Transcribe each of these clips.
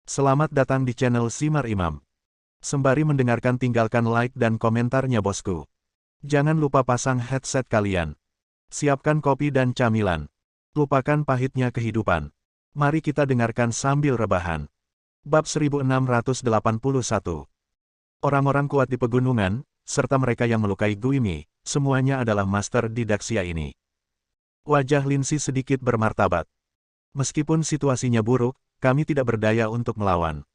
Selamat datang di channel Simar Imam. Sembari mendengarkan tinggalkan like dan komentarnya bosku. Jangan lupa pasang headset kalian. Siapkan kopi dan camilan. Lupakan pahitnya kehidupan. Mari kita dengarkan sambil rebahan. Bab 1681. Orang-orang kuat di pegunungan, serta mereka yang melukai Guimi, semuanya adalah master di Daxia ini. Wajah Lindsay sedikit bermartabat. Meskipun situasinya buruk, kami tidak berdaya untuk melawan.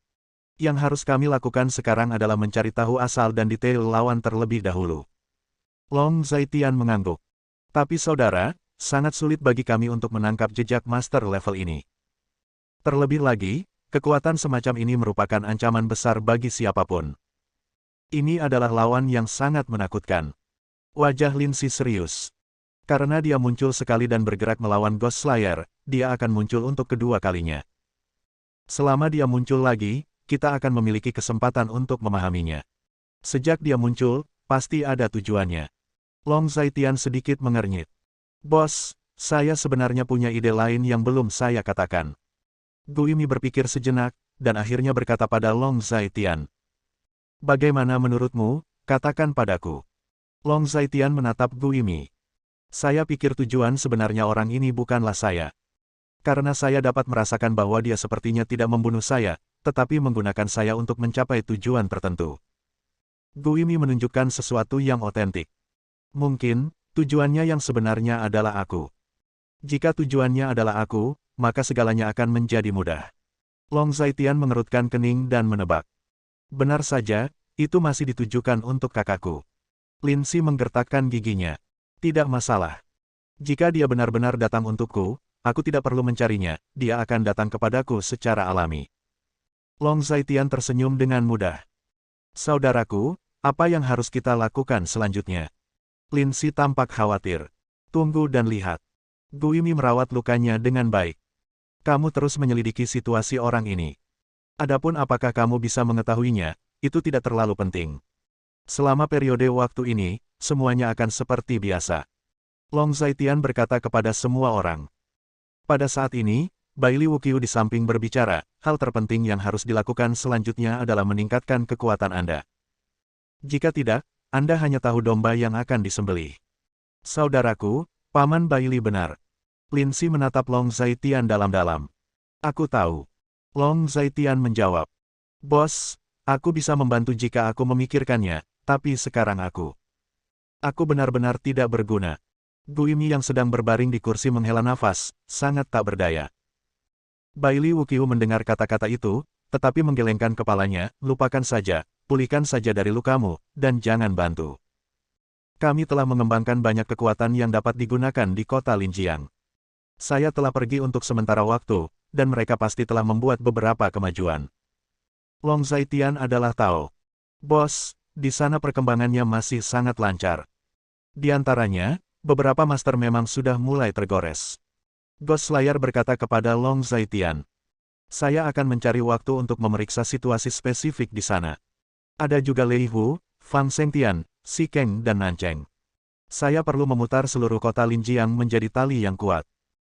Yang harus kami lakukan sekarang adalah mencari tahu asal dan detail lawan terlebih dahulu. Long Zaitian mengangguk. Tapi saudara, sangat sulit bagi kami untuk menangkap jejak master level ini. Terlebih lagi, kekuatan semacam ini merupakan ancaman besar bagi siapapun. Ini adalah lawan yang sangat menakutkan. Wajah Lindsay serius. Karena dia muncul sekali dan bergerak melawan Ghost Slayer, dia akan muncul untuk kedua kalinya. Selama dia muncul lagi, kita akan memiliki kesempatan untuk memahaminya. Sejak dia muncul, pasti ada tujuannya. Long Zaitian sedikit mengernyit. Bos, saya sebenarnya punya ide lain yang belum saya katakan. Guimi berpikir sejenak, dan akhirnya berkata pada Long Zaitian. Bagaimana menurutmu, katakan padaku. Long Zaitian menatap Guimi. Saya pikir tujuan sebenarnya orang ini bukanlah saya. Karena saya dapat merasakan bahwa dia sepertinya tidak membunuh saya, tetapi menggunakan saya untuk mencapai tujuan tertentu. Guimi menunjukkan sesuatu yang otentik. Mungkin, tujuannya yang sebenarnya adalah aku. Jika tujuannya adalah aku, maka segalanya akan menjadi mudah. Long Zaitian mengerutkan kening dan menebak. Benar saja, itu masih ditujukan untuk kakakku. Lindsay menggertakkan giginya. Tidak masalah. Jika dia benar-benar datang untukku, aku tidak perlu mencarinya, dia akan datang kepadaku secara alami. Long Zaitian tersenyum dengan mudah. Saudaraku, apa yang harus kita lakukan selanjutnya? Lindsay tampak khawatir. Tunggu dan lihat. Guimi merawat lukanya dengan baik. Kamu terus menyelidiki situasi orang ini. Adapun apakah kamu bisa mengetahuinya, itu tidak terlalu penting. Selama periode waktu ini, semuanya akan seperti biasa. Long Zaitian berkata kepada semua orang. Pada saat ini, Bailey Wukyu di samping berbicara, hal terpenting yang harus dilakukan selanjutnya adalah meningkatkan kekuatan Anda. Jika tidak, Anda hanya tahu domba yang akan disembelih. Saudaraku, Paman Bailey benar. Lindsay menatap Long Zaitian dalam-dalam. Aku tahu. Long Zaitian menjawab. Bos, aku bisa membantu jika aku memikirkannya, tapi sekarang aku benar-benar tidak berguna. Guimi yang sedang berbaring di kursi menghela nafas, sangat tak berdaya. Bailey Wukyu mendengar kata-kata itu, tetapi menggelengkan kepalanya, lupakan saja, pulihkan saja dari lukamu, dan jangan bantu. Kami telah mengembangkan banyak kekuatan yang dapat digunakan di kota Linjiang. Saya telah pergi untuk sementara waktu, dan mereka pasti telah membuat beberapa kemajuan. Long Zaitian adalah tahu. Bos, di sana perkembangannya masih sangat lancar. Di antaranya, beberapa master memang sudah mulai tergores. Ghost Slayer berkata kepada Long Zaitian. Saya akan mencari waktu untuk memeriksa situasi spesifik di sana. Ada juga Lei Hu, Fang Shengtian, Si Keng dan Nancheng. Saya perlu memutar seluruh kota Linjiang menjadi tali yang kuat.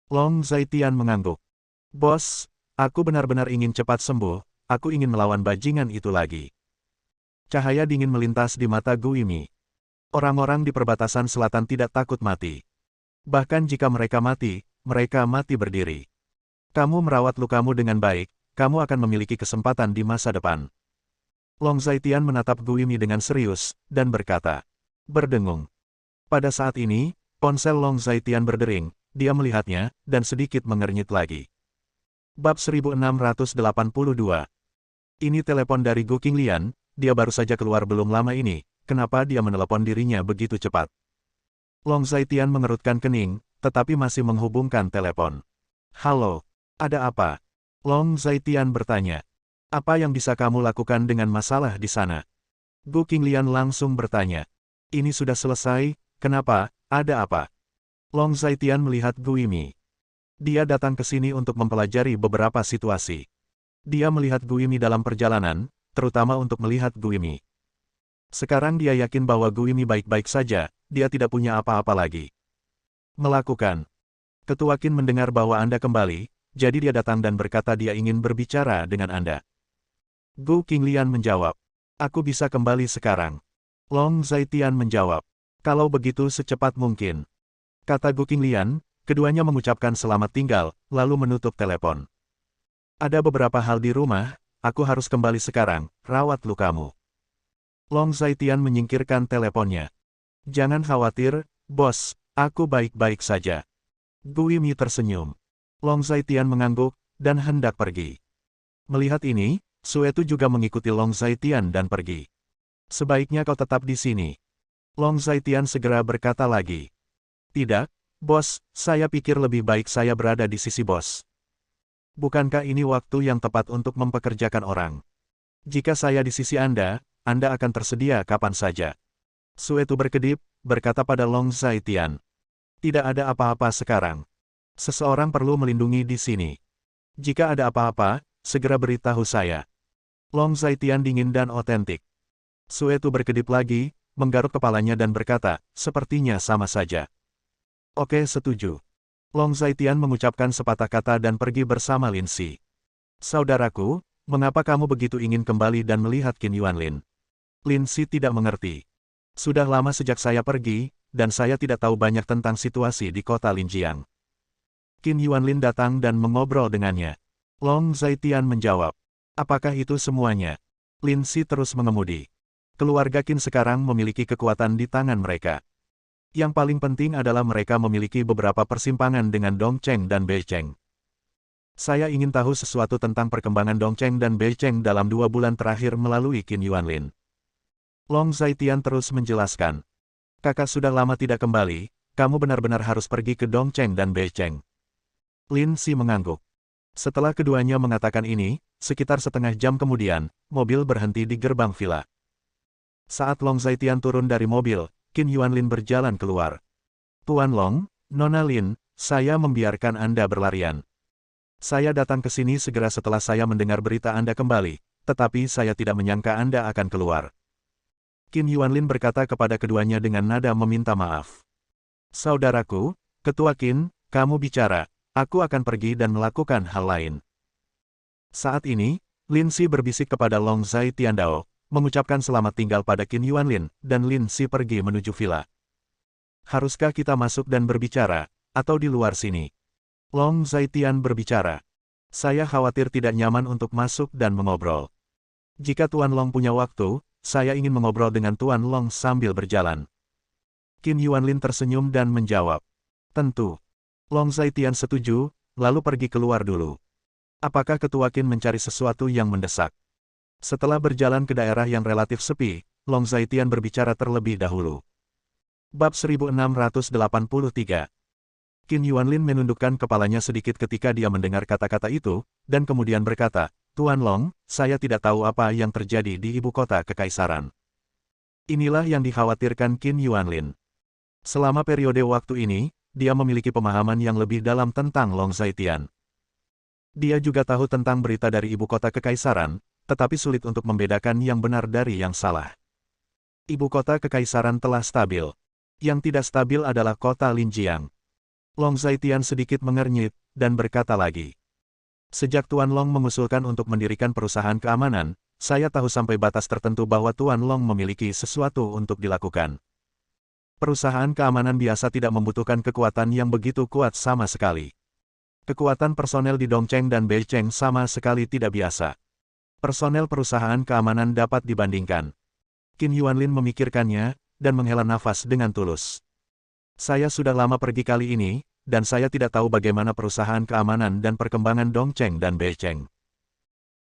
Long Zaitian mengangguk. Bos, aku benar-benar ingin cepat sembuh, aku ingin melawan bajingan itu lagi. Cahaya dingin melintas di mata Guimi. Orang-orang di perbatasan selatan tidak takut mati. Bahkan jika mereka mati berdiri. Kamu merawat lukamu dengan baik, kamu akan memiliki kesempatan di masa depan. Long Zaitian menatap Guimi dengan serius, dan berkata. Berdengung. Pada saat ini, ponsel Long Zaitian berdering, dia melihatnya, dan sedikit mengernyit lagi. Bab 1682. Ini telepon dari Gu Qinglian, dia baru saja keluar belum lama ini. Kenapa dia menelepon dirinya begitu cepat? Long Zaitian mengerutkan kening, tetapi masih menghubungkan telepon. Halo, ada apa? Long Zaitian bertanya. Apa yang bisa kamu lakukan dengan masalah di sana? Gu Qinglian langsung bertanya. Ini sudah selesai, kenapa, ada apa? Long Zaitian melihat Guimi. Dia datang ke sini untuk mempelajari beberapa situasi. Dia melihat Guimi dalam perjalanan, terutama untuk melihat Guimi. Sekarang dia yakin bahwa Guimi baik-baik saja, dia tidak punya apa-apa lagi. Melakukan. Ketua Qin mendengar bahwa Anda kembali, jadi dia datang dan berkata dia ingin berbicara dengan Anda. Gu Qinglian menjawab. Aku bisa kembali sekarang. Long Zaitian menjawab. Kalau begitu secepat mungkin. Kata Gu Qinglian, keduanya mengucapkan selamat tinggal, lalu menutup telepon. Ada beberapa hal di rumah, aku harus kembali sekarang, rawat lukamu. Long Zaitian menyingkirkan teleponnya. Jangan khawatir, bos, aku baik-baik saja. Gu Yimi tersenyum. Long Zaitian mengangguk, dan hendak pergi. Melihat ini, Suetu juga mengikuti Long Zaitian dan pergi. Sebaiknya kau tetap di sini. Long Zaitian segera berkata lagi. Tidak, bos, saya pikir lebih baik saya berada di sisi bos. Bukankah ini waktu yang tepat untuk mempekerjakan orang? Jika saya di sisi Anda akan tersedia kapan saja. Suetu berkedip, berkata pada Long Zaitian. Tidak ada apa-apa sekarang. Seseorang perlu melindungi di sini. Jika ada apa-apa, segera beritahu saya. Long Zaitian dingin dan otentik. Suetu berkedip lagi, menggaruk kepalanya dan berkata, sepertinya sama saja. Oke, setuju. Long Zaitian mengucapkan sepatah kata dan pergi bersama Lin Si. Saudaraku, mengapa kamu begitu ingin kembali dan melihat Qin Yuanlin? Lin Si tidak mengerti. Sudah lama sejak saya pergi, dan saya tidak tahu banyak tentang situasi di kota Linjiang. Qin Yuanlin datang dan mengobrol dengannya. Long Zaitian menjawab. Apakah itu semuanya? Lin Si terus mengemudi. Keluarga Qin sekarang memiliki kekuatan di tangan mereka. Yang paling penting adalah mereka memiliki beberapa persimpangan dengan Dongcheng dan Beicheng. Saya ingin tahu sesuatu tentang perkembangan Dongcheng dan Beicheng dalam 2 bulan terakhir melalui Qin Yuanlin. Long Zaitian terus menjelaskan. Kakak sudah lama tidak kembali, kamu benar-benar harus pergi ke Dongcheng dan Beicheng. Lin Si mengangguk. Setelah keduanya mengatakan ini, sekitar setengah jam kemudian, mobil berhenti di gerbang villa. Saat Long Zaitian turun dari mobil, Qin Yuanlin berjalan keluar. Tuan Long, Nona Lin, saya membiarkan Anda berlarian. Saya datang ke sini segera setelah saya mendengar berita Anda kembali, tetapi saya tidak menyangka Anda akan keluar. Qin Yuanlin berkata kepada keduanya dengan nada meminta maaf. Saudaraku, Ketua Qin, kamu bicara, aku akan pergi dan melakukan hal lain. Saat ini, Lin Si berbisik kepada Long Zaitian Dao, mengucapkan selamat tinggal pada Qin Yuanlin, dan Lin Si pergi menuju villa. Haruskah kita masuk dan berbicara, atau di luar sini? Long Zaitian berbicara. Saya khawatir tidak nyaman untuk masuk dan mengobrol. Jika Tuan Long punya waktu, saya ingin mengobrol dengan Tuan Long sambil berjalan. Qin Yuanlin tersenyum dan menjawab. Tentu. Long Zaitian setuju, lalu pergi keluar dulu. Apakah Ketua Qin mencari sesuatu yang mendesak? Setelah berjalan ke daerah yang relatif sepi, Long Zaitian berbicara terlebih dahulu. Bab 1683. Qin Yuanlin menundukkan kepalanya sedikit ketika dia mendengar kata-kata itu, dan kemudian berkata, Tuan Long, saya tidak tahu apa yang terjadi di ibu kota kekaisaran. Inilah yang dikhawatirkan Qin Yuanlin. Selama periode waktu ini, dia memiliki pemahaman yang lebih dalam tentang Long Zaitian. Dia juga tahu tentang berita dari ibu kota kekaisaran, tetapi sulit untuk membedakan yang benar dari yang salah. Ibu kota kekaisaran telah stabil. Yang tidak stabil adalah kota Linjiang. Long Zaitian sedikit mengernyit, dan berkata lagi. Sejak Tuan Long mengusulkan untuk mendirikan perusahaan keamanan, saya tahu sampai batas tertentu bahwa Tuan Long memiliki sesuatu untuk dilakukan. Perusahaan keamanan biasa tidak membutuhkan kekuatan yang begitu kuat sama sekali. Kekuatan personel di Dongcheng dan Beicheng sama sekali tidak biasa. Personel perusahaan keamanan dapat dibandingkan. Qin Yuanlin memikirkannya, dan menghela nafas dengan tulus. Saya sudah lama pergi kali ini, dan saya tidak tahu bagaimana perusahaan keamanan dan perkembangan Dongcheng dan Beicheng.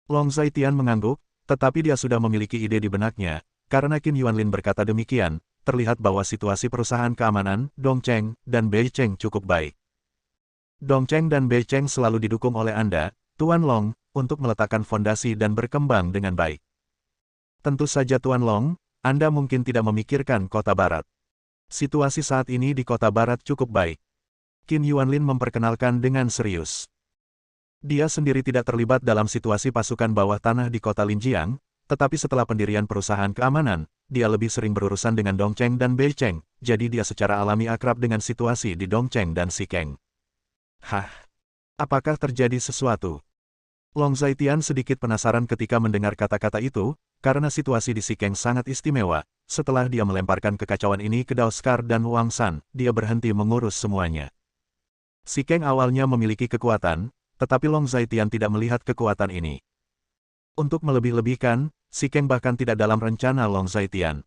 Long Zaitian mengangguk, tetapi dia sudah memiliki ide di benaknya, karena Qin Yuanlin berkata demikian, terlihat bahwa situasi perusahaan keamanan, Dongcheng, dan Beicheng cukup baik. Dongcheng dan Beicheng selalu didukung oleh Anda, Tuan Long, untuk meletakkan fondasi dan berkembang dengan baik. Tentu saja Tuan Long, Anda mungkin tidak memikirkan kota barat. Situasi saat ini di kota barat cukup baik. Qin Yuanlin memperkenalkan dengan serius. Dia sendiri tidak terlibat dalam situasi pasukan bawah tanah di kota Linjiang, tetapi setelah pendirian perusahaan keamanan, dia lebih sering berurusan dengan Dongcheng dan Beicheng, jadi dia secara alami akrab dengan situasi di Dongcheng dan Xikeng. Hah? Apakah terjadi sesuatu? Long Zaitian sedikit penasaran ketika mendengar kata-kata itu, karena situasi di Sikeng sangat istimewa. Setelah dia melemparkan kekacauan ini ke Dao Scar dan Wang San, dia berhenti mengurus semuanya. Sikeng awalnya memiliki kekuatan, tetapi Long Zaitian tidak melihat kekuatan ini. Untuk melebih-lebihkan, Sikeng bahkan tidak dalam rencana Long Zaitian.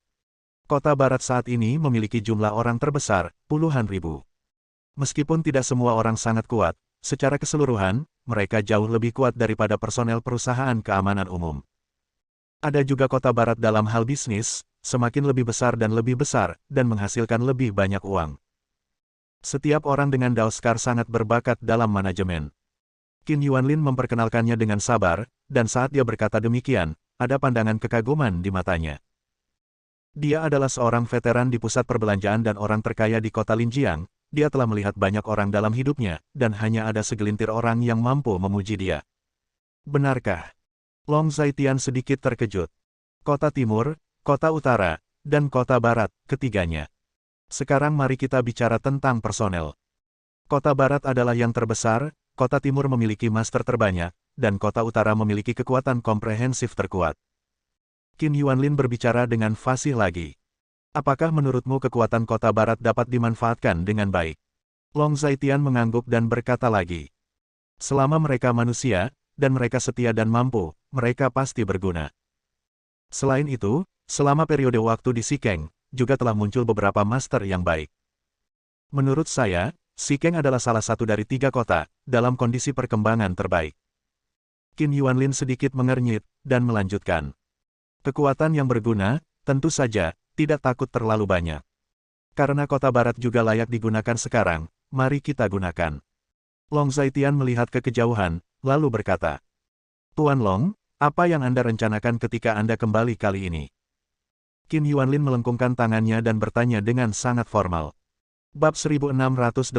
Kota Barat saat ini memiliki jumlah orang terbesar, puluhan ribu. Meskipun tidak semua orang sangat kuat, secara keseluruhan, mereka jauh lebih kuat daripada personel perusahaan keamanan umum. Ada juga kota barat dalam hal bisnis, semakin lebih besar dan menghasilkan lebih banyak uang. Setiap orang dengan Dao Scar sangat berbakat dalam manajemen. Qin Yuanlin memperkenalkannya dengan sabar, dan saat dia berkata demikian, ada pandangan kekaguman di matanya. Dia adalah seorang veteran di pusat perbelanjaan dan orang terkaya di kota Linjiang. Dia telah melihat banyak orang dalam hidupnya, dan hanya ada segelintir orang yang mampu memuji dia. Benarkah? Long Zaitian sedikit terkejut. Kota Timur, Kota Utara, dan Kota Barat, ketiganya. Sekarang mari kita bicara tentang personel. Kota Barat adalah yang terbesar, Kota Timur memiliki master terbanyak, dan Kota Utara memiliki kekuatan komprehensif terkuat. Qin Yuanlin berbicara dengan fasih lagi. Apakah menurutmu kekuatan Kota Barat dapat dimanfaatkan dengan baik? Long Zaitian mengangguk dan berkata lagi. Selama mereka manusia, dan mereka setia dan mampu, mereka pasti berguna. Selain itu, selama periode waktu di Sikeng, juga telah muncul beberapa master yang baik. Menurut saya, Sikeng adalah salah satu dari 3 kota, dalam kondisi perkembangan terbaik. Qin Yuanlin sedikit mengernyit, dan melanjutkan. Kekuatan yang berguna, tentu saja, tidak takut terlalu banyak. Karena Kota Barat juga layak digunakan sekarang, mari kita gunakan. Long Zaitian melihat ke kejauhan, lalu berkata. Tuan Long, apa yang Anda rencanakan ketika Anda kembali kali ini? Qin Yuanlin melengkungkan tangannya dan bertanya dengan sangat formal. Bab 1684.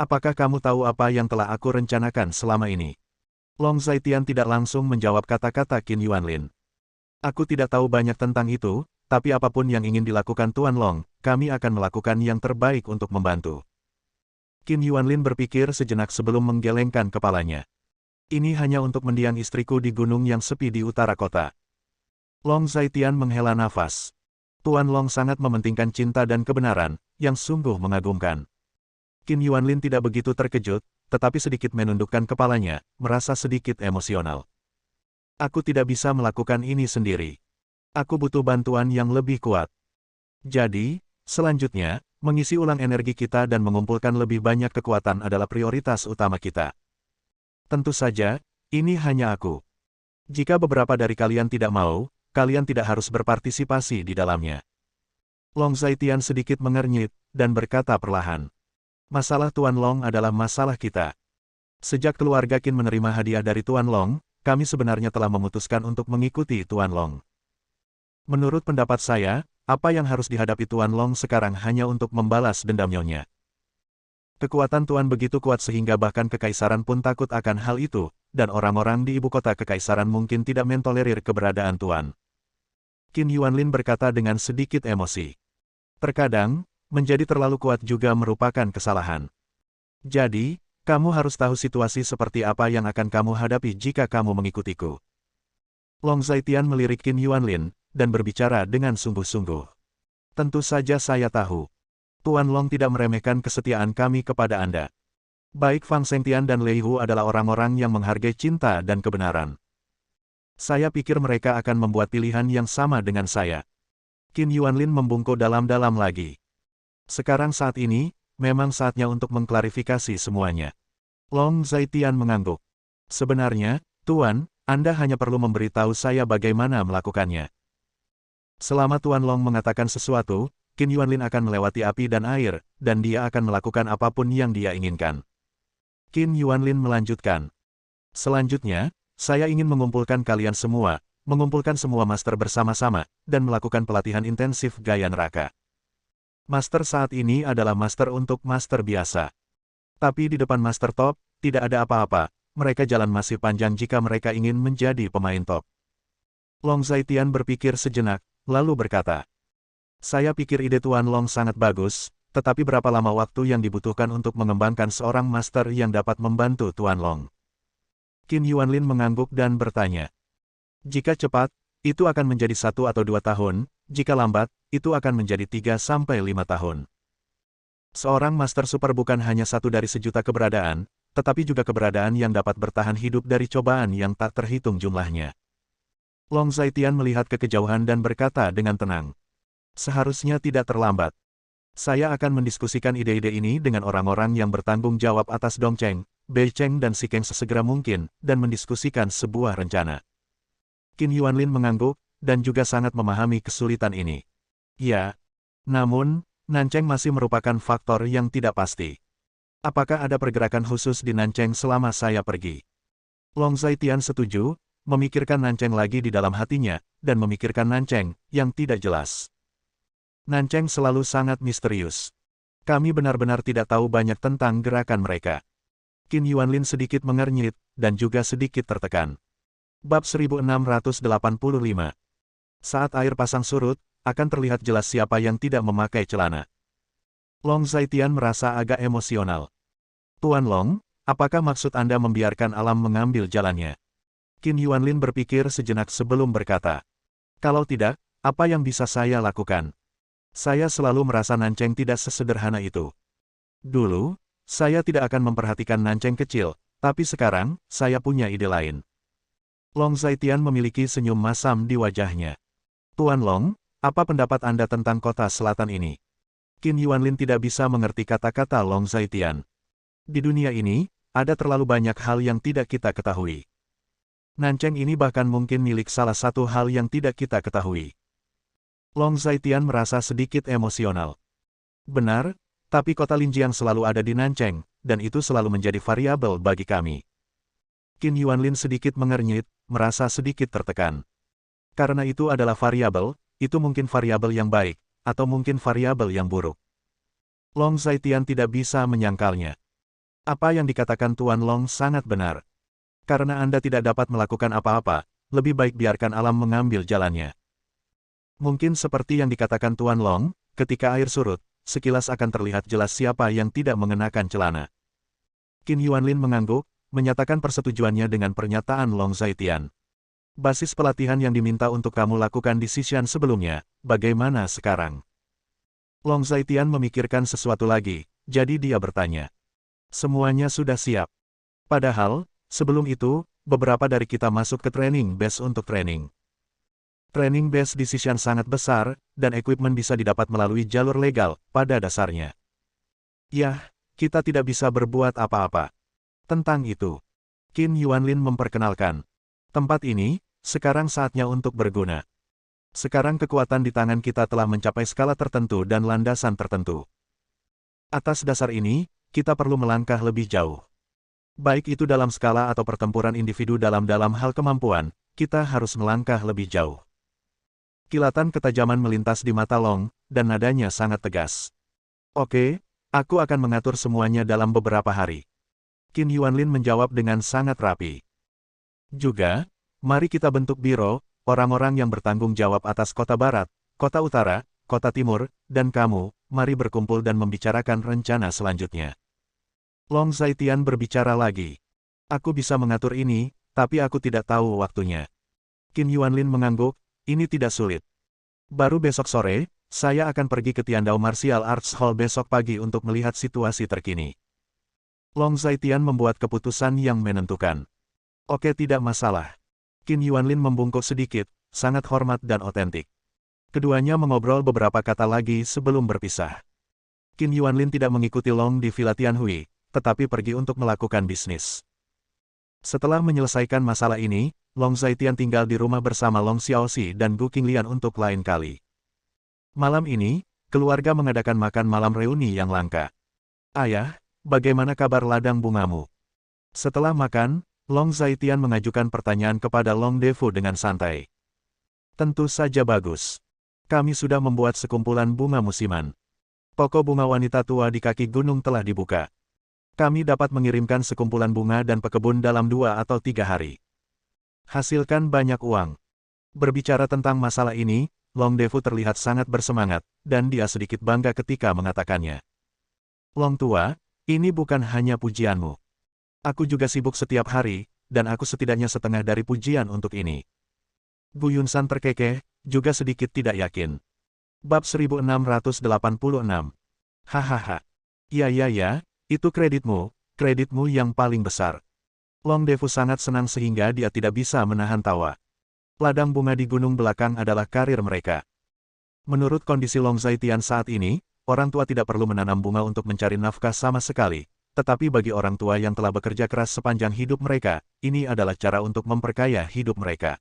Apakah kamu tahu apa yang telah aku rencanakan selama ini? Long Zaitian tidak langsung menjawab kata-kata Qin Yuanlin. Aku tidak tahu banyak tentang itu, tapi apapun yang ingin dilakukan Tuan Long, kami akan melakukan yang terbaik untuk membantu. Qin Yuanlin berpikir sejenak sebelum menggelengkan kepalanya. Ini hanya untuk mendiang istriku di gunung yang sepi di utara kota. Long Zaitian menghela nafas. Tuan Long sangat mementingkan cinta dan kebenaran, yang sungguh mengagumkan. Qin Yuanlin tidak begitu terkejut, tetapi sedikit menundukkan kepalanya, merasa sedikit emosional. Aku tidak bisa melakukan ini sendiri. Aku butuh bantuan yang lebih kuat. Jadi, selanjutnya, mengisi ulang energi kita dan mengumpulkan lebih banyak kekuatan adalah prioritas utama kita. Tentu saja, ini hanya aku. Jika beberapa dari kalian tidak mau, kalian tidak harus berpartisipasi di dalamnya. Long Zaitian sedikit mengernyit, dan berkata perlahan. Masalah Tuan Long adalah masalah kita. Sejak keluarga Qin menerima hadiah dari Tuan Long, kami sebenarnya telah memutuskan untuk mengikuti Tuan Long. Menurut pendapat saya, apa yang harus dihadapi Tuan Long sekarang hanya untuk membalas dendam Nyonya. Kekuatan Tuan begitu kuat sehingga bahkan kekaisaran pun takut akan hal itu, dan orang-orang di ibu kota kekaisaran mungkin tidak mentolerir keberadaan Tuan. Qin Yuanlin berkata dengan sedikit emosi. Terkadang, menjadi terlalu kuat juga merupakan kesalahan. Jadi, kamu harus tahu situasi seperti apa yang akan kamu hadapi jika kamu mengikutiku. Long Zaitian melirik Qin Yuanlin, dan berbicara dengan sungguh-sungguh. Tentu saja saya tahu. Tuan Long tidak meremehkan kesetiaan kami kepada Anda. Baik Fang Sengtian dan Lei Hu adalah orang-orang yang menghargai cinta dan kebenaran. Saya pikir mereka akan membuat pilihan yang sama dengan saya. Qin Yuanlin membungkuk dalam-dalam lagi. Sekarang saat ini, memang saatnya untuk mengklarifikasi semuanya. Long Zaitian mengangguk. Sebenarnya, Tuan, Anda hanya perlu memberitahu saya bagaimana melakukannya. Selama Tuan Long mengatakan sesuatu, Qin Yuanlin akan melewati api dan air, dan dia akan melakukan apapun yang dia inginkan. Qin Yuanlin melanjutkan. Selanjutnya, saya ingin mengumpulkan kalian semua, mengumpulkan semua master bersama-sama, dan melakukan pelatihan intensif gaya neraka. Master saat ini adalah master untuk master biasa. Tapi di depan master top, tidak ada apa-apa, mereka jalan masih panjang jika mereka ingin menjadi pemain top. Long Zaitian berpikir sejenak, lalu berkata, saya pikir ide Tuan Long sangat bagus, tetapi berapa lama waktu yang dibutuhkan untuk mengembangkan seorang master yang dapat membantu Tuan Long? Qin Yuanlin mengangguk dan bertanya. Jika cepat, itu akan menjadi 1 atau 2 tahun, jika lambat, itu akan menjadi 3 sampai 5 tahun. Seorang Master Super bukan hanya satu dari sejuta keberadaan, tetapi juga keberadaan yang dapat bertahan hidup dari cobaan yang tak terhitung jumlahnya. Long Zhaitian melihat ke kejauhan dan berkata dengan tenang. Seharusnya tidak terlambat. Saya akan mendiskusikan ide-ide ini dengan orang-orang yang bertanggung jawab atas Dongcheng, Beicheng dan Xikeng sesegera mungkin, dan mendiskusikan sebuah rencana. Qin Yuanlin mengangguk, dan juga sangat memahami kesulitan ini. Ya, namun, Nancheng masih merupakan faktor yang tidak pasti. Apakah ada pergerakan khusus di Nancheng selama saya pergi? Long Zhaitian setuju, memikirkan Nancheng lagi di dalam hatinya, dan memikirkan Nancheng, yang tidak jelas. Nancheng selalu sangat misterius. Kami benar-benar tidak tahu banyak tentang gerakan mereka. Qin Yuanlin sedikit mengernyit, dan juga sedikit tertekan. Bab 1685. Saat air pasang surut, akan terlihat jelas siapa yang tidak memakai celana. Long Zhaitian merasa agak emosional. Tuan Long, apakah maksud Anda membiarkan alam mengambil jalannya? Qin Yuanlin berpikir sejenak sebelum berkata. Kalau tidak, apa yang bisa saya lakukan? Saya selalu merasa Nancheng tidak sesederhana itu. Dulu, saya tidak akan memperhatikan Nancheng kecil, tapi sekarang, saya punya ide lain. Long Zhaitian memiliki senyum masam di wajahnya. Tuan Long, apa pendapat Anda tentang kota selatan ini? Qin Yuanlin tidak bisa mengerti kata-kata Long Zhaitian. Di dunia ini, ada terlalu banyak hal yang tidak kita ketahui. Nancheng ini bahkan mungkin milik salah satu hal yang tidak kita ketahui. Long Zhaitian merasa sedikit emosional. Benar, tapi kota Linjiang selalu ada di Nancheng, dan itu selalu menjadi variabel bagi kami. Qin Yuanlin sedikit mengernyit, merasa sedikit tertekan. Karena itu adalah variabel, itu mungkin variabel yang baik, atau mungkin variabel yang buruk. Long Zhaitian tidak bisa menyangkalnya. Apa yang dikatakan Tuan Long sangat benar. Karena Anda tidak dapat melakukan apa-apa, lebih baik biarkan alam mengambil jalannya. Mungkin seperti yang dikatakan Tuan Long, ketika air surut, sekilas akan terlihat jelas siapa yang tidak mengenakan celana. Qin Yuanlin mengangguk, menyatakan persetujuannya dengan pernyataan Long Zhaitian. Basis pelatihan yang diminta untuk kamu lakukan di Xishan sebelumnya, bagaimana sekarang? Long Zhaitian memikirkan sesuatu lagi, jadi dia bertanya. Semuanya sudah siap. Padahal, sebelum itu, beberapa dari kita masuk ke training base untuk training. Training base di Xishan sangat besar, dan equipment bisa didapat melalui jalur legal, pada dasarnya. Yah, kita tidak bisa berbuat apa-apa. Tentang itu, Qin Yuanlin memperkenalkan. Tempat ini, sekarang saatnya untuk berguna. Sekarang kekuatan di tangan kita telah mencapai skala tertentu dan landasan tertentu. Atas dasar ini, kita perlu melangkah lebih jauh. Baik itu dalam skala atau pertempuran individu dalam hal kemampuan, kita harus melangkah lebih jauh. Kilatan ketajaman melintas di mata Long, dan nadanya sangat tegas. Oke, aku akan mengatur semuanya dalam beberapa hari. Qin Yuanlin menjawab dengan sangat rapi. Juga, mari kita bentuk biro, orang-orang yang bertanggung jawab atas kota barat, kota utara, kota timur, dan kamu, mari berkumpul dan membicarakan rencana selanjutnya. Long Zhaitian berbicara lagi. Aku bisa mengatur ini, tapi aku tidak tahu waktunya. Qin Yuanlin mengangguk, ini tidak sulit. Baru besok sore, saya akan pergi ke Tiandao Martial Arts Hall besok pagi untuk melihat situasi terkini. Long Zhaitian membuat keputusan yang menentukan. Oke, tidak masalah. Qin Yuanlin membungkuk sedikit, sangat hormat dan otentik. Keduanya mengobrol beberapa kata lagi sebelum berpisah. Qin Yuanlin tidak mengikuti Long di Villa Tianhui, tetapi pergi untuk melakukan bisnis. Setelah menyelesaikan masalah ini, Long Zhaitian tinggal di rumah bersama Long Xiaoxi dan Gu Qinglian untuk lain kali. Malam ini, keluarga mengadakan makan malam reuni yang langka. Ayah, bagaimana kabar ladang bungamu? Setelah makan, Long Zhaitian mengajukan pertanyaan kepada Long Defu dengan santai. Tentu saja bagus. Kami sudah membuat sekumpulan bunga musiman. Toko bunga wanita tua di kaki gunung telah dibuka. Kami dapat mengirimkan sekumpulan bunga dan pekebun dalam 2 atau 3 hari. Hasilkan banyak uang. Berbicara tentang masalah ini, Long Defu terlihat sangat bersemangat, dan dia sedikit bangga ketika mengatakannya. Long tua, ini bukan hanya pujianmu. Aku juga sibuk setiap hari, dan aku setidaknya setengah dari pujian untuk ini. Gu Yunsan terkekeh, juga sedikit tidak yakin. Bab 1686. Hahaha. Ya, itu kreditmu yang paling besar. Long Defu sangat senang sehingga dia tidak bisa menahan tawa. Ladang bunga di gunung belakang adalah karir mereka. Menurut kondisi Long Zaitian saat ini, orang tua tidak perlu menanam bunga untuk mencari nafkah sama sekali. Tetapi bagi orang tua yang telah bekerja keras sepanjang hidup mereka, ini adalah cara untuk memperkaya hidup mereka.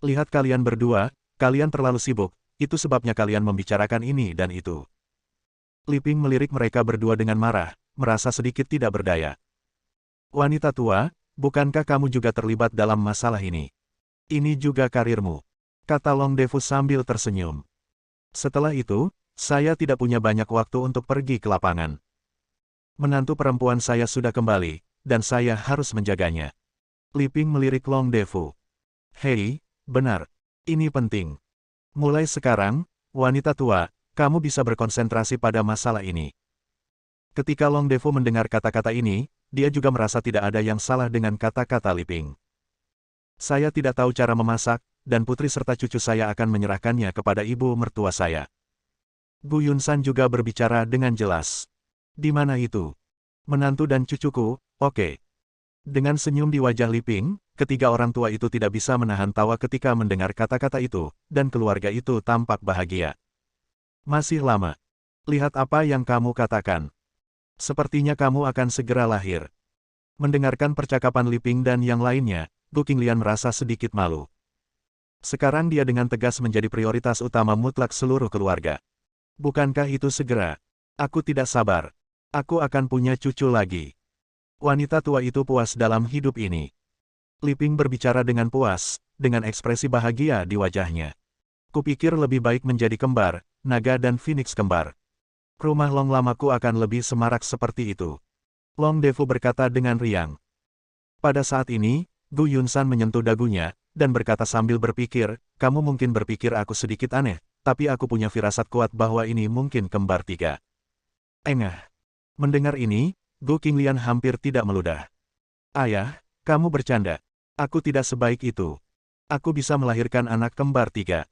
Lihat kalian berdua, kalian terlalu sibuk, itu sebabnya kalian membicarakan ini dan itu. Li Ping melirik mereka berdua dengan marah, merasa sedikit tidak berdaya. Wanita tua, bukankah kamu juga terlibat dalam masalah ini? Ini juga karirmu, kata Long Defu sambil tersenyum. Setelah itu, saya tidak punya banyak waktu untuk pergi ke lapangan. Menantu perempuan saya sudah kembali, dan saya harus menjaganya. Li Ping melirik Long Defu. Hei, benar. Ini penting. Mulai sekarang, wanita tua, kamu bisa berkonsentrasi pada masalah ini. Ketika Long Defu mendengar kata-kata ini, dia juga merasa tidak ada yang salah dengan kata-kata Li Ping. Saya tidak tahu cara memasak, dan putri serta cucu saya akan menyerahkannya kepada ibu mertua saya. Gu Yunsan juga berbicara dengan jelas. Di mana itu? Menantu dan cucuku, oke. Dengan senyum di wajah Li Ping, ketiga orang tua itu tidak bisa menahan tawa ketika mendengar kata-kata itu, dan keluarga itu tampak bahagia. Masih lama. Lihat apa yang kamu katakan. Sepertinya kamu akan segera lahir. Mendengarkan percakapan Li Ping dan yang lainnya, Gu Qinglian merasa sedikit malu. Sekarang dia dengan tegas menjadi prioritas utama mutlak seluruh keluarga. Bukankah itu segera? Aku tidak sabar. Aku akan punya cucu lagi. Wanita tua itu puas dalam hidup ini. Li Ping berbicara dengan puas, dengan ekspresi bahagia di wajahnya. Kupikir lebih baik menjadi kembar, naga dan phoenix kembar. Rumah Long lamaku akan lebih semarak seperti itu. Long Defu berkata dengan riang. Pada saat ini, Gu Yunsan menyentuh dagunya, dan berkata sambil berpikir, kamu mungkin berpikir aku sedikit aneh, tapi aku punya firasat kuat bahwa ini mungkin kembar tiga. Engah. Mendengar ini, Gu Qinglian hampir tidak meludah. Ayah, kamu bercanda. Aku tidak sebaik itu. Aku bisa melahirkan anak kembar tiga.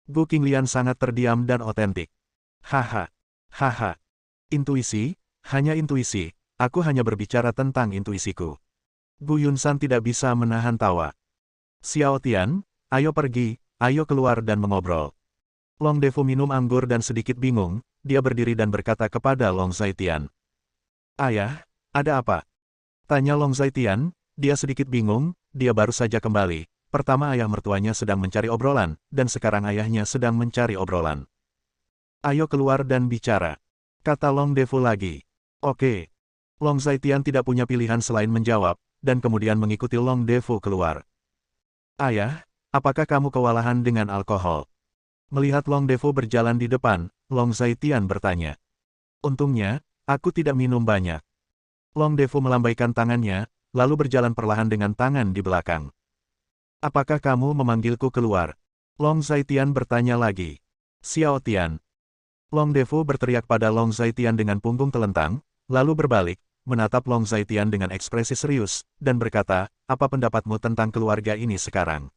Gu Qinglian sangat terdiam dan otentik. Haha. Intuisi, hanya intuisi, aku hanya berbicara tentang intuisiku. Gu Yunsan tidak bisa menahan tawa. Xiao Tian, ayo pergi, ayo keluar dan mengobrol. Long Defu minum anggur dan sedikit bingung, dia berdiri dan berkata kepada Long Zaitian. Ayah, ada apa? Tanya Long Zaitian, dia sedikit bingung, dia baru saja kembali. Pertama ayah mertuanya sedang mencari obrolan, dan sekarang ayahnya sedang mencari obrolan. Ayo keluar dan bicara. Kata Long Defu lagi. Oke. Long Zaitian tidak punya pilihan selain menjawab, dan kemudian mengikuti Long Defu keluar. Ayah, apakah kamu kewalahan dengan alkohol? Melihat Long Defu berjalan di depan, Long Zaitian bertanya. Untungnya, aku tidak minum banyak. Long Defu melambaikan tangannya, lalu berjalan perlahan dengan tangan di belakang. Apakah kamu memanggilku keluar? Long Zaitian bertanya lagi. Xiao Tian. Long Defu berteriak pada Long Zaitian dengan punggung telentang, lalu berbalik, menatap Long Zaitian dengan ekspresi serius, dan berkata, apa pendapatmu tentang keluarga ini sekarang?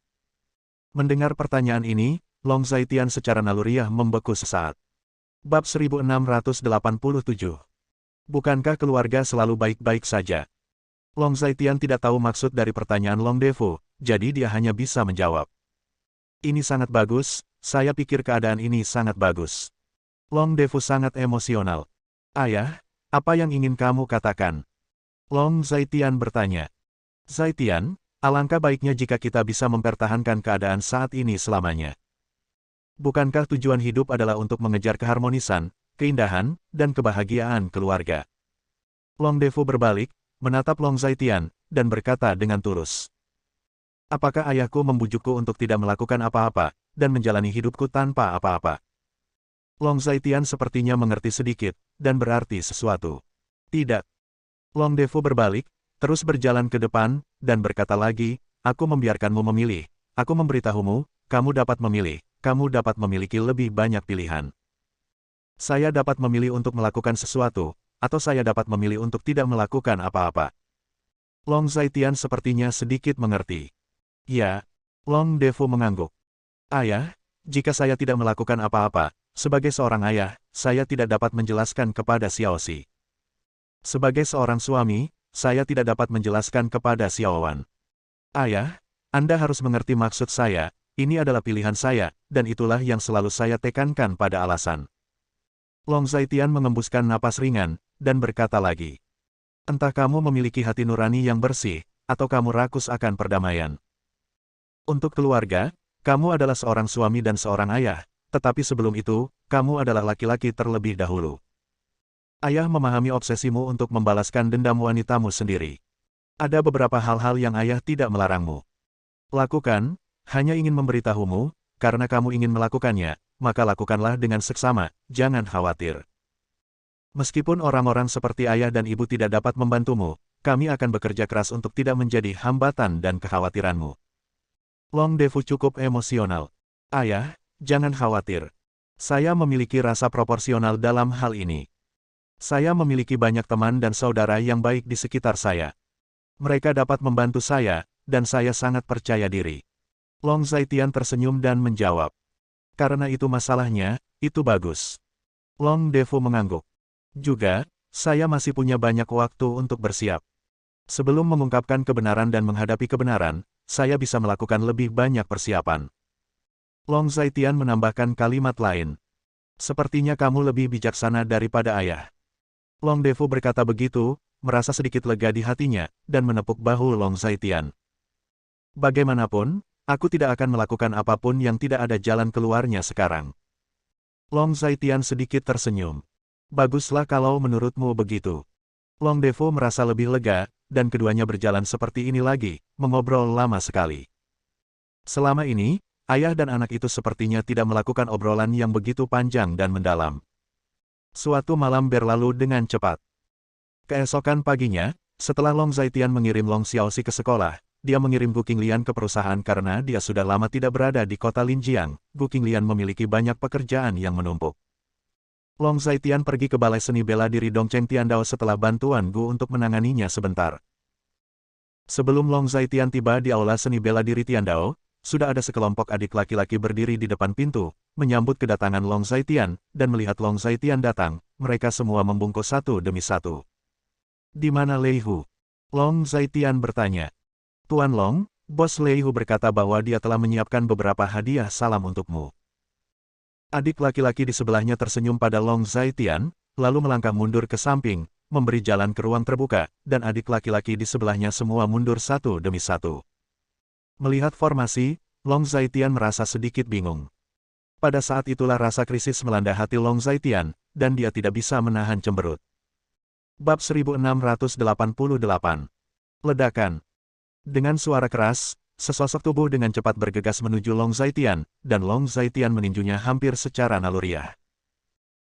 Mendengar pertanyaan ini, Long Zaitian secara naluriah membeku sesaat. Bab 1687. Bukankah keluarga selalu baik-baik saja? Long Zaitian tidak tahu maksud dari pertanyaan Long Defu, jadi dia hanya bisa menjawab. Ini sangat bagus, saya pikir keadaan ini sangat bagus. Long Defu sangat emosional. Ayah, apa yang ingin kamu katakan? Long Zaitian bertanya. Zaitian, alangkah baiknya jika kita bisa mempertahankan keadaan saat ini selamanya. Bukankah tujuan hidup adalah untuk mengejar keharmonisan, keindahan, dan kebahagiaan keluarga? Long Defu berbalik, menatap Long Zaitian, dan berkata dengan tulus. Apakah ayahku membujukku untuk tidak melakukan apa-apa, dan menjalani hidupku tanpa apa-apa? Long Zaitian sepertinya mengerti sedikit, dan berarti sesuatu. Tidak. Long Defu berbalik, terus berjalan ke depan, dan berkata lagi, aku membiarkanmu memilih, aku memberitahumu, kamu dapat memiliki lebih banyak pilihan. Saya dapat memilih untuk melakukan sesuatu, atau saya dapat memilih untuk tidak melakukan apa-apa. Long Zaitian sepertinya sedikit mengerti. Ya, Long Defu mengangguk. Ayah, jika saya tidak melakukan apa-apa, sebagai seorang ayah, saya tidak dapat menjelaskan kepada Xiaoxi. Sebagai seorang suami, saya tidak dapat menjelaskan kepada Xiaowan. Ayah, Anda harus mengerti maksud saya, ini adalah pilihan saya, dan itulah yang selalu saya tekankan pada alasan. Long Zaitian mengembuskan napas ringan, dan berkata lagi. Entah kamu memiliki hati nurani yang bersih, atau kamu rakus akan perdamaian. Untuk keluarga, kamu adalah seorang suami dan seorang ayah, tetapi sebelum itu, kamu adalah laki-laki terlebih dahulu. Ayah memahami obsesimu untuk membalaskan dendam wanitamu sendiri. Ada beberapa hal-hal yang ayah tidak melarangmu lakukan, hanya ingin memberitahumu, karena kamu ingin melakukannya, maka lakukanlah dengan seksama, jangan khawatir. Meskipun orang-orang seperti ayah dan ibu tidak dapat membantumu, kami akan bekerja keras untuk tidak menjadi hambatan dan kekhawatiranmu. Long Defu cukup emosional. Ayah, jangan khawatir. Saya memiliki rasa proporsional dalam hal ini. Saya memiliki banyak teman dan saudara yang baik di sekitar saya. Mereka dapat membantu saya, dan saya sangat percaya diri. Long Zaitian tersenyum dan menjawab. Karena itu masalahnya, itu bagus. Long Defu mengangguk. Juga, saya masih punya banyak waktu untuk bersiap. Sebelum mengungkapkan kebenaran dan menghadapi kebenaran, saya bisa melakukan lebih banyak persiapan. Long Zaitian menambahkan kalimat lain. Sepertinya kamu lebih bijaksana daripada ayah. Long Defu berkata begitu, merasa sedikit lega di hatinya, dan menepuk bahu Long Zaitian. Bagaimanapun, aku tidak akan melakukan apapun yang tidak ada jalan keluarnya sekarang. Long Zaitian sedikit tersenyum. Baguslah kalau menurutmu begitu. Long Defu merasa lebih lega, dan keduanya berjalan seperti ini lagi, mengobrol lama sekali. Selama ini, ayah dan anak itu sepertinya tidak melakukan obrolan yang begitu panjang dan mendalam. Suatu malam berlalu dengan cepat. Keesokan paginya, setelah Long Zaitian mengirim Long Xiaoxi ke sekolah, dia mengirim Gu Qinglian ke perusahaan karena dia sudah lama tidak berada di kota Linjiang. Gu Qinglian memiliki banyak pekerjaan yang menumpuk. Long Zaitian pergi ke balai seni bela diri Dongcheng Tiandao setelah bantuan Gu untuk menanganinya sebentar. Sebelum Long Zaitian tiba di aula seni bela diri Tiandao, sudah ada sekelompok adik laki-laki berdiri di depan pintu, menyambut kedatangan Long Zaitian, dan melihat Long Zaitian datang, mereka semua membungkuk satu demi satu. Di mana Lei Hu? Long Zaitian bertanya. Tuan Long, Bos Lei Hu berkata bahwa dia telah menyiapkan beberapa hadiah salam untukmu. Adik laki-laki di sebelahnya tersenyum pada Long Zaitian, lalu melangkah mundur ke samping, memberi jalan ke ruang terbuka, dan adik laki-laki di sebelahnya semua mundur satu demi satu. Melihat formasi, Long Zaitian merasa sedikit bingung. Pada saat itulah rasa krisis melanda hati Long Zaitian, dan dia tidak bisa menahan cemberut. Bab 1688. Ledakan. Dengan suara keras, sesosok tubuh dengan cepat bergegas menuju Long Zaitian, dan Long Zaitian meninjunya hampir secara naluriah.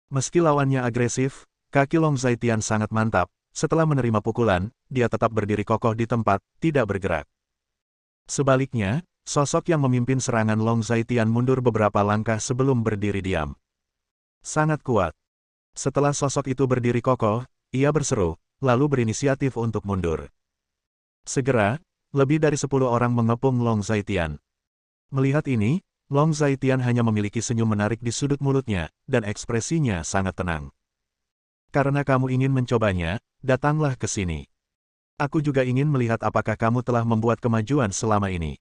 Meski lawannya agresif, kaki Long Zaitian sangat mantap. Setelah menerima pukulan, dia tetap berdiri kokoh di tempat, tidak bergerak. Sebaliknya, sosok yang memimpin serangan Long Zaitian mundur beberapa langkah sebelum berdiri diam. Sangat kuat. Setelah sosok itu berdiri kokoh, ia berseru, lalu berinisiatif untuk mundur. Segera, lebih dari 10 orang mengepung Long Zaitian. Melihat ini, Long Zaitian hanya memiliki senyum menarik di sudut mulutnya, dan ekspresinya sangat tenang. Karena kamu ingin mencobanya, datanglah ke sini. Aku juga ingin melihat apakah kamu telah membuat kemajuan selama ini.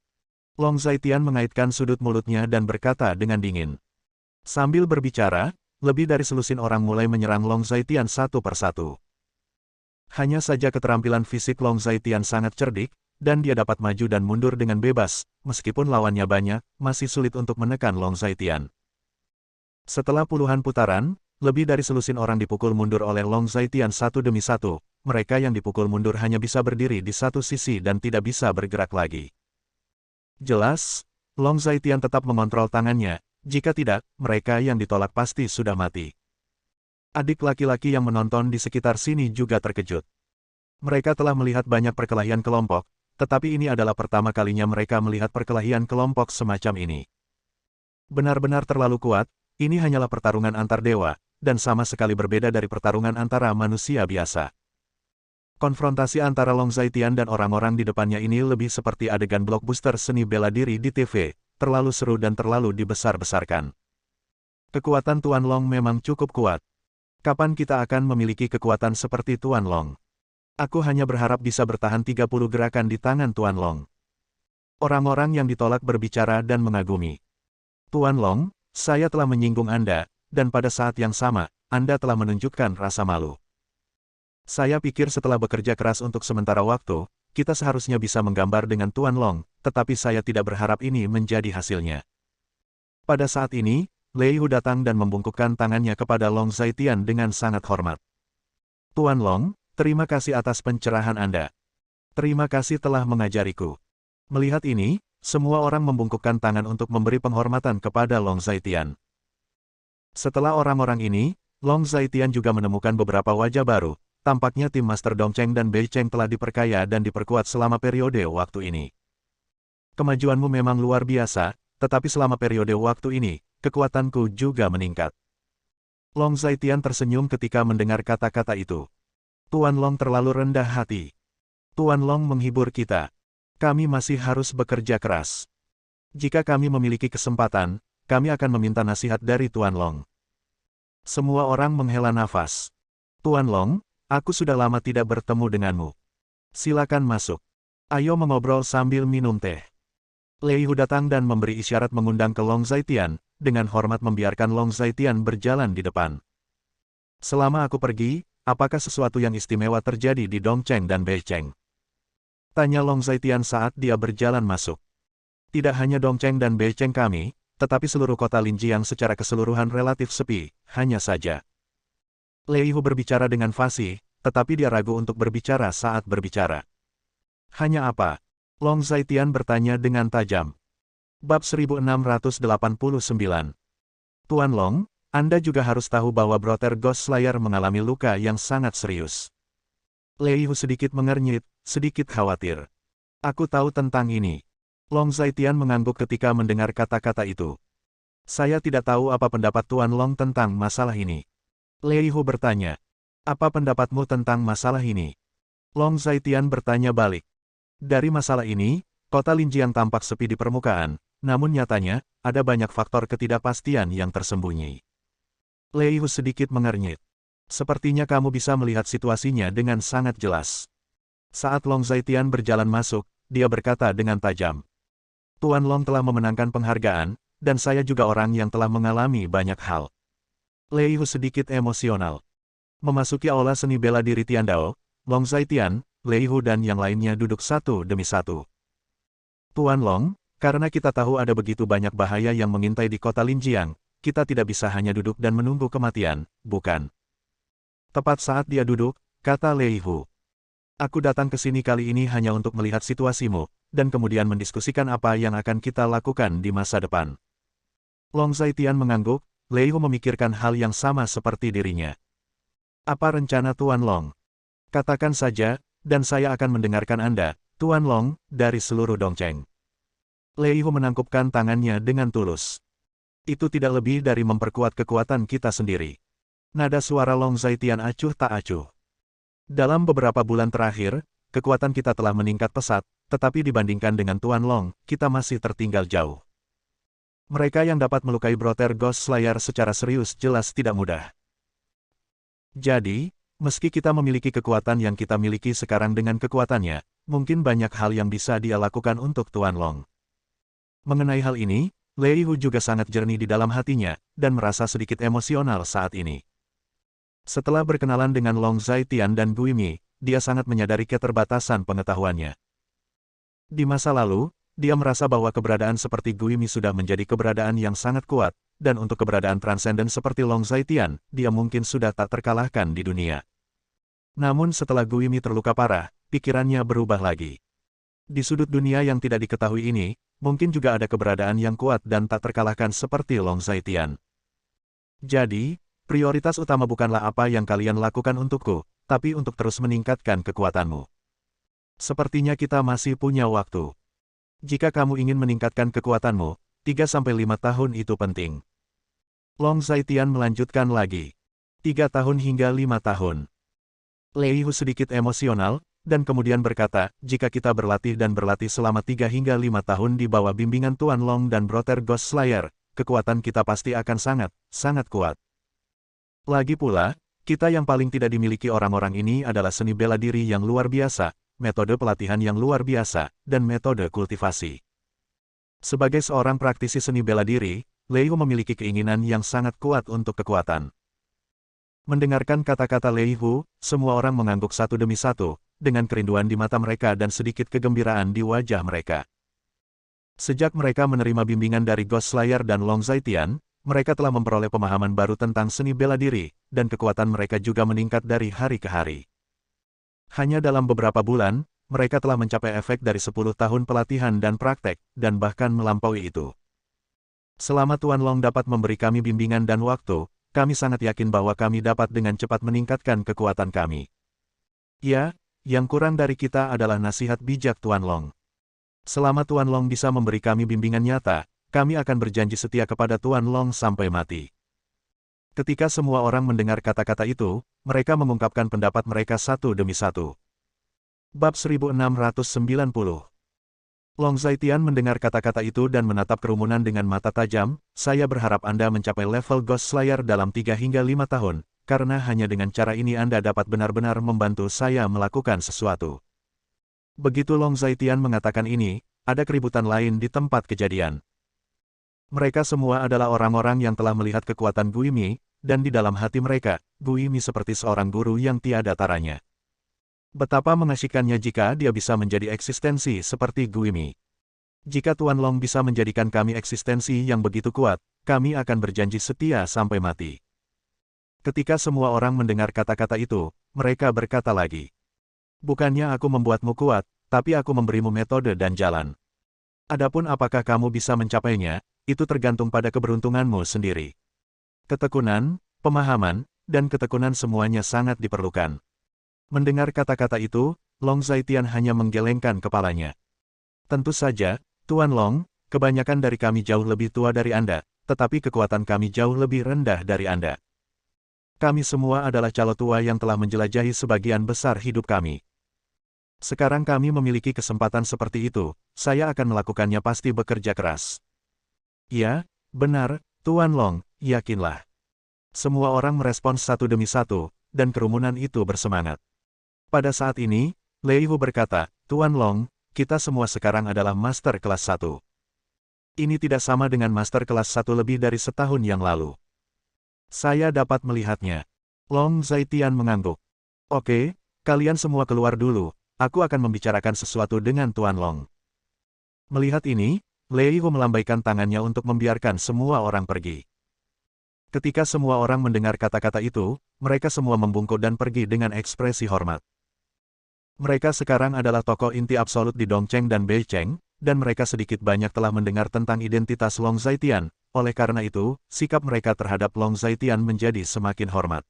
Long Zaitian mengaitkan sudut mulutnya dan berkata dengan dingin. Sambil berbicara, lebih dari selusin orang mulai menyerang Long Zaitian satu persatu. Hanya saja keterampilan fisik Long Zaitian sangat cerdik, dan dia dapat maju dan mundur dengan bebas, meskipun lawannya banyak, masih sulit untuk menekan Long Zaitian. Setelah puluhan putaran, lebih dari selusin orang dipukul mundur oleh Long Zaitian satu demi satu, mereka yang dipukul mundur hanya bisa berdiri di satu sisi dan tidak bisa bergerak lagi. Jelas, Long Zaitian tetap mengontrol tangannya, jika tidak, mereka yang ditolak pasti sudah mati. Adik laki-laki yang menonton di sekitar sini juga terkejut. Mereka telah melihat banyak perkelahian kelompok, tetapi ini adalah pertama kalinya mereka melihat perkelahian kelompok semacam ini. Benar-benar terlalu kuat, ini hanyalah pertarungan antar dewa, dan sama sekali berbeda dari pertarungan antara manusia biasa. Konfrontasi antara Long Zhaitian dan orang-orang di depannya ini lebih seperti adegan blockbuster seni bela diri di TV, terlalu seru dan terlalu dibesar-besarkan. Kekuatan Tuan Long memang cukup kuat. Kapan kita akan memiliki kekuatan seperti Tuan Long? Aku hanya berharap bisa bertahan 30 gerakan di tangan Tuan Long. Orang-orang yang ditolak berbicara dan mengagumi. Tuan Long, saya telah menyinggung Anda, dan pada saat yang sama, Anda telah menunjukkan rasa malu. Saya pikir setelah bekerja keras untuk sementara waktu, kita seharusnya bisa menggambar dengan Tuan Long, tetapi saya tidak berharap ini menjadi hasilnya. Pada saat ini, Lei Hu datang dan membungkukkan tangannya kepada Long Zhaitian dengan sangat hormat. Tuan Long, terima kasih atas pencerahan Anda. Terima kasih telah mengajariku. Melihat ini, semua orang membungkukkan tangan untuk memberi penghormatan kepada Long Zhaitian. Setelah orang-orang ini, Long Zhaitian juga menemukan beberapa wajah baru. Tampaknya tim Master Dongcheng dan Bei Cheng telah diperkaya dan diperkuat selama periode waktu ini. Kemajuanmu memang luar biasa, tetapi selama periode waktu ini, kekuatanku juga meningkat. Long Zhaitian tersenyum ketika mendengar kata-kata itu. Tuan Long terlalu rendah hati. Tuan Long menghibur kita. Kami masih harus bekerja keras. Jika kami memiliki kesempatan, kami akan meminta nasihat dari Tuan Long. Semua orang menghela nafas. Tuan Long, aku sudah lama tidak bertemu denganmu. Silakan masuk. Ayo mengobrol sambil minum teh. Lei Hu datang dan memberi isyarat mengundang ke Long Zhaitian, dengan hormat membiarkan Long Zhaitian berjalan di depan. Selama aku pergi, apakah sesuatu yang istimewa terjadi di Dongcheng dan Bei Cheng? Tanya Long Zhaitian saat dia berjalan masuk. Tidak hanya Dongcheng dan Bei Cheng kami, tetapi seluruh kota Linjiang secara keseluruhan relatif sepi, hanya saja. Lei Hu berbicara dengan fasih, tetapi dia ragu untuk berbicara saat berbicara. Hanya apa? Long Zhaitian bertanya dengan tajam. Bab 1689. Tuan Long, Anda juga harus tahu bahwa Brother Ghost Slayer mengalami luka yang sangat serius. Lei Hu sedikit mengernyit, sedikit khawatir. Aku tahu tentang ini. Long Zhaitian mengangguk ketika mendengar kata-kata itu. Saya tidak tahu apa pendapat Tuan Long tentang masalah ini. Lei Hu bertanya, apa pendapatmu tentang masalah ini? Long Zhaitian bertanya balik. Dari masalah ini, kota Linjiang tampak sepi di permukaan, namun nyatanya, ada banyak faktor ketidakpastian yang tersembunyi. Lei Hu sedikit mengernyit. Sepertinya kamu bisa melihat situasinya dengan sangat jelas. Saat Long Zhaitian berjalan masuk, dia berkata dengan tajam. Tuan Long telah memenangkan penghargaan, dan saya juga orang yang telah mengalami banyak hal. Lei Hu sedikit emosional. Memasuki aula seni bela diri Tiandao, Long Zhaitian, Lei Hu dan yang lainnya duduk satu demi satu. Tuan Long, karena kita tahu ada begitu banyak bahaya yang mengintai di kota Linjiang, kita tidak bisa hanya duduk dan menunggu kematian, bukan? Tepat saat dia duduk, kata Lei Hu. Aku datang ke sini kali ini hanya untuk melihat situasimu, dan kemudian mendiskusikan apa yang akan kita lakukan di masa depan. Long Zhaitian mengangguk. Lei Hu memikirkan hal yang sama seperti dirinya. Apa rencana Tuan Long? Katakan saja, dan saya akan mendengarkan Anda, Tuan Long, dari seluruh Dongcheng. Lei Hu menangkupkan tangannya dengan tulus. Itu tidak lebih dari memperkuat kekuatan kita sendiri. Nada suara Long Zhaitian acuh tak acuh. Dalam beberapa bulan terakhir, kekuatan kita telah meningkat pesat, tetapi dibandingkan dengan Tuan Long, kita masih tertinggal jauh. Mereka yang dapat melukai Brother Ghost Slayer secara serius jelas tidak mudah. Jadi, meski kita memiliki kekuatan yang kita miliki sekarang dengan kekuatannya, mungkin banyak hal yang bisa dia lakukan untuk Tuan Long. Mengenai hal ini, Lei Hu juga sangat jernih di dalam hatinya, dan merasa sedikit emosional saat ini. Setelah berkenalan dengan Long Zhaitian dan Gui Mi, dia sangat menyadari keterbatasan pengetahuannya. Di masa lalu, dia merasa bahwa keberadaan seperti Gui Mi sudah menjadi keberadaan yang sangat kuat, dan untuk keberadaan transenden seperti Long Zhaitian, dia mungkin sudah tak terkalahkan di dunia. Namun setelah Gui Mi terluka parah, pikirannya berubah lagi. Di sudut dunia yang tidak diketahui ini, mungkin juga ada keberadaan yang kuat dan tak terkalahkan seperti Long Zhaitian. Jadi, prioritas utama bukanlah apa yang kalian lakukan untukku, tapi untuk terus meningkatkan kekuatanmu. Sepertinya kita masih punya waktu. Jika kamu ingin meningkatkan kekuatanmu, 3-5 tahun itu penting. Long Zhaitian melanjutkan lagi. 3 tahun hingga 5 tahun. Lei Hu sedikit emosional, dan kemudian berkata, jika kita berlatih dan berlatih selama 3 hingga 5 tahun di bawah bimbingan Tuan Long dan Brother Ghost Slayer, kekuatan kita pasti akan sangat kuat. Lagi pula, kita yang paling tidak dimiliki orang-orang ini adalah seni bela diri yang luar biasa, metode pelatihan yang luar biasa, dan metode kultivasi. Sebagai seorang praktisi seni bela diri, Lei Hu memiliki keinginan yang sangat kuat untuk kekuatan. Mendengarkan kata-kata Lei Hu, semua orang mengangguk satu demi satu, dengan kerinduan di mata mereka dan sedikit kegembiraan di wajah mereka. Sejak mereka menerima bimbingan dari Ghost Slayer dan Long Zaitian, mereka telah memperoleh pemahaman baru tentang seni bela diri, dan kekuatan mereka juga meningkat dari hari ke hari. Hanya dalam beberapa bulan, mereka telah mencapai efek dari 10 tahun pelatihan dan praktek, dan bahkan melampaui itu. Selama Tuan Long dapat memberi kami bimbingan dan waktu, kami sangat yakin bahwa kami dapat dengan cepat meningkatkan kekuatan kami. Ya, yang kurang dari kita adalah nasihat bijak Tuan Long. Selama Tuan Long bisa memberi kami bimbingan nyata, kami akan berjanji setia kepada Tuan Long sampai mati. Ketika semua orang mendengar kata-kata itu, mereka mengungkapkan pendapat mereka satu demi satu. Bab 1690. Long Zaitian mendengar kata-kata itu dan menatap kerumunan dengan mata tajam. Saya berharap Anda mencapai level Ghost Slayer dalam 3 hingga 5 tahun, karena hanya dengan cara ini Anda dapat benar-benar membantu saya melakukan sesuatu. Begitu Long Zaitian mengatakan ini, ada keributan lain di tempat kejadian. Mereka semua adalah orang-orang yang telah melihat kekuatan Guimi, dan di dalam hati mereka, Guimi seperti seorang guru yang tiada taranya. Betapa mengasyikannya jika dia bisa menjadi eksistensi seperti Guimi. Jika Tuan Long bisa menjadikan kami eksistensi yang begitu kuat, kami akan berjanji setia sampai mati. Ketika semua orang mendengar kata-kata itu, mereka berkata lagi, bukannya aku membuatmu kuat, tapi aku memberimu metode dan jalan. Adapun apakah kamu bisa mencapainya, itu tergantung pada keberuntunganmu sendiri. Ketekunan, pemahaman, dan ketekunan semuanya sangat diperlukan. Mendengar kata-kata itu, Long Zaitian hanya menggelengkan kepalanya. Tentu saja, Tuan Long, kebanyakan dari kami jauh lebih tua dari Anda, tetapi kekuatan kami jauh lebih rendah dari Anda. Kami semua adalah calo tua yang telah menjelajahi sebagian besar hidup kami. Sekarang kami memiliki kesempatan seperti itu, saya akan melakukannya pasti bekerja keras. Ya, benar, Tuan Long, yakinlah. Semua orang merespons satu demi satu, dan kerumunan itu bersemangat. Pada saat ini, Lei Hu berkata, Tuan Long, kita semua sekarang adalah Master kelas 1. Ini tidak sama dengan Master kelas 1 lebih dari setahun yang lalu. Saya dapat melihatnya. Long Zaitian mengangguk. Oke, kalian semua keluar dulu, aku akan membicarakan sesuatu dengan Tuan Long. Melihat ini, Lei Hu melambaikan tangannya untuk membiarkan semua orang pergi. Ketika semua orang mendengar kata-kata itu, mereka semua membungkuk dan pergi dengan ekspresi hormat. Mereka sekarang adalah tokoh inti absolut di Dongcheng dan Beicheng, dan mereka sedikit banyak telah mendengar tentang identitas Long Zaitian. Oleh karena itu, sikap mereka terhadap Long Zaitian menjadi semakin hormat.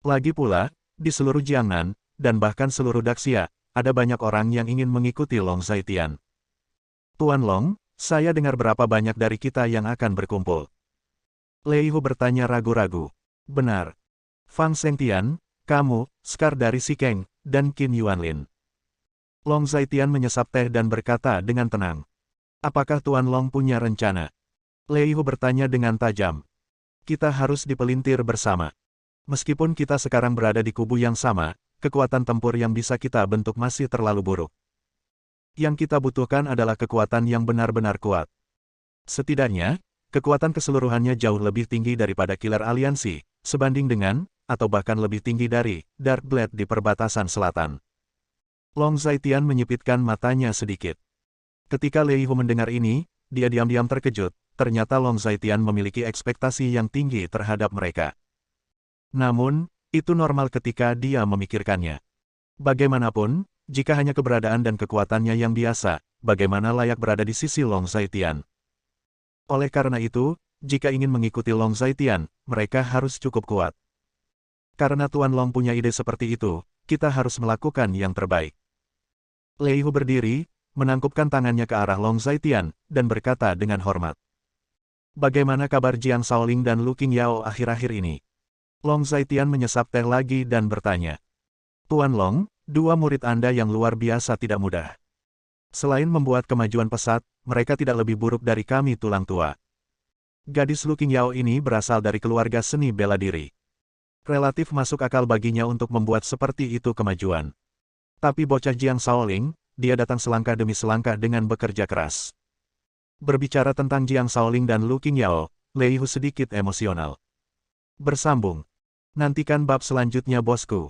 Lagi pula, di seluruh Jiangnan, dan bahkan seluruh Daxia, ada banyak orang yang ingin mengikuti Long Zaitian. Tuan Long, saya dengar berapa banyak dari kita yang akan berkumpul. Lei Hu bertanya ragu-ragu. Benar. Fang Shengtian, kamu, Scar dari Sikeng, dan Qin Yuanlin. Long Zaitian menyesap teh dan berkata dengan tenang. Apakah Tuan Long punya rencana? Lei Hu bertanya dengan tajam. Kita harus dipelintir bersama. Meskipun kita sekarang berada di kubu yang sama, kekuatan tempur yang bisa kita bentuk masih terlalu buruk. Yang kita butuhkan adalah kekuatan yang benar-benar kuat. Setidaknya, kekuatan keseluruhannya jauh lebih tinggi daripada Killer Aliansi, sebanding dengan, atau bahkan lebih tinggi dari, Dark Blade di perbatasan selatan. Long Zaitian menyipitkan matanya sedikit. Ketika Lei Hu mendengar ini, dia diam-diam terkejut, ternyata Long Zaitian memiliki ekspektasi yang tinggi terhadap mereka. Namun, itu normal ketika dia memikirkannya. Bagaimanapun, jika hanya keberadaan dan kekuatannya yang biasa, bagaimana layak berada di sisi Long Zaitian? Oleh karena itu, jika ingin mengikuti Long Zaitian, mereka harus cukup kuat. Karena Tuan Long punya ide seperti itu, kita harus melakukan yang terbaik. Lei Hu berdiri, menangkupkan tangannya ke arah Long Zaitian, dan berkata dengan hormat. Bagaimana kabar Jiang Shaoling dan Lu Qingyao akhir-akhir ini? Long Zaitian menyesap teh lagi dan bertanya. Tuan Long, dua murid Anda yang luar biasa tidak mudah. Selain membuat kemajuan pesat, mereka tidak lebih buruk dari kami tulang tua. Gadis Lu Qingyao ini berasal dari keluarga seni bela diri. Relatif masuk akal baginya untuk membuat seperti itu kemajuan. Tapi bocah Jiang Shaoling, dia datang selangkah demi selangkah dengan bekerja keras. Berbicara tentang Jiang Shaoling dan Lu Qingyao, Lei Hu sedikit emosional. Bersambung. Nantikan bab selanjutnya bosku.